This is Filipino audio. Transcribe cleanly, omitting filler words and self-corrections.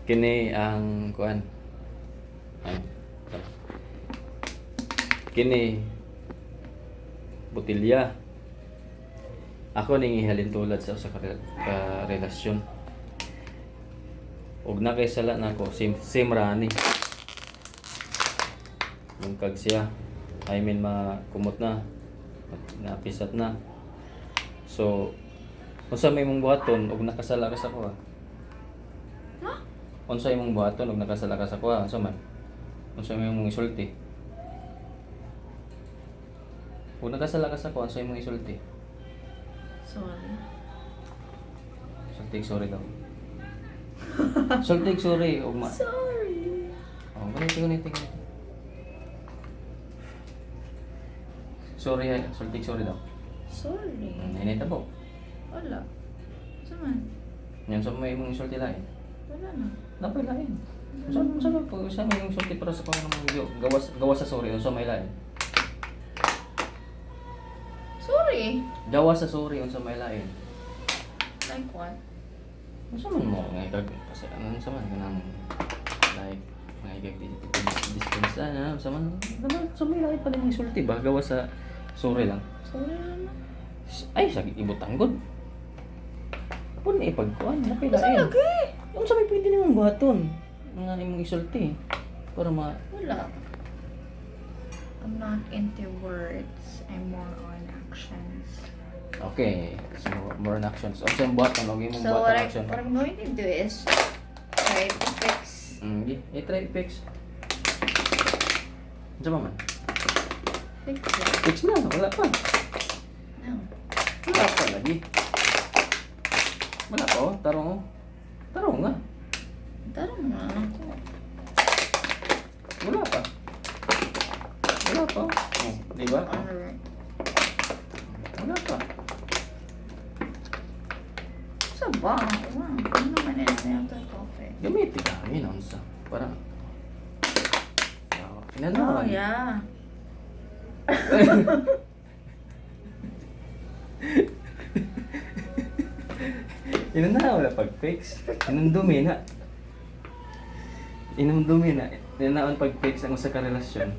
Kini ang kuan. Ay. Kini botilya. Ako ning ihalin tulad sa usa ka relasyon. Ug na kay sala nako same rani. Yung kag siya, I mean makumot na, napisat na. So, unsa may mong buhaton ug nakasala ka sa kuha? Ha? Unsa imong buhaton ug nakasala ka sa kuha? Unsa man? Unsa may mong isulti? Ug nakasala ka sa kuha, unsa imong isulti? Sorry. Sultig sorry daw. Sultig sorry ug Sorry. Oh, ganito. Sorry, sultig sorry daw. Sorry. Nay tabo. Wala. Saman? Yan sa may mong isulti lain. Wala na. Napay lain. Sa po sa may mong isulti para sa pang gawas sa sorry unsa may lain. Sorry. Gawas sa sorry unsa may lain. Like what? Unsa man mo nga kag kasi ano sa man kanang like nga kag distance na unsa man naman sa may lain pa din mong isulti ba gawas sa sorry lang. Sorry lang na. Ay sakit ibutang god. Pun ipagkuan napay Basta lain. lagi. Unsa may pwede nimong buhaton nga imong isulti para ma Wala. I'm not into words. I'm more on actions. okay, so more on actions. Unsa imong buhaton og imong So buhaton action? what I'm going to do is try to fix. I-try fix. Unsa man? Fix it. Fix na, wala pa. No. Wala pa lagi. Wala pa, oh. Tarong, oh. Tarong nga. Tarong na ako. Wala pa. Wala pa. Oh, di ba? Alright. Wala pa. Sa ba? Ano naman yun na yung coffee? Gamitin ka. Yun, unsa. Para. Oh, Inanawan. yeah. Inanawan na pag-fix. Inundumi na. Inundumi na. Inanawan pag-fix ang usa ka relasyon.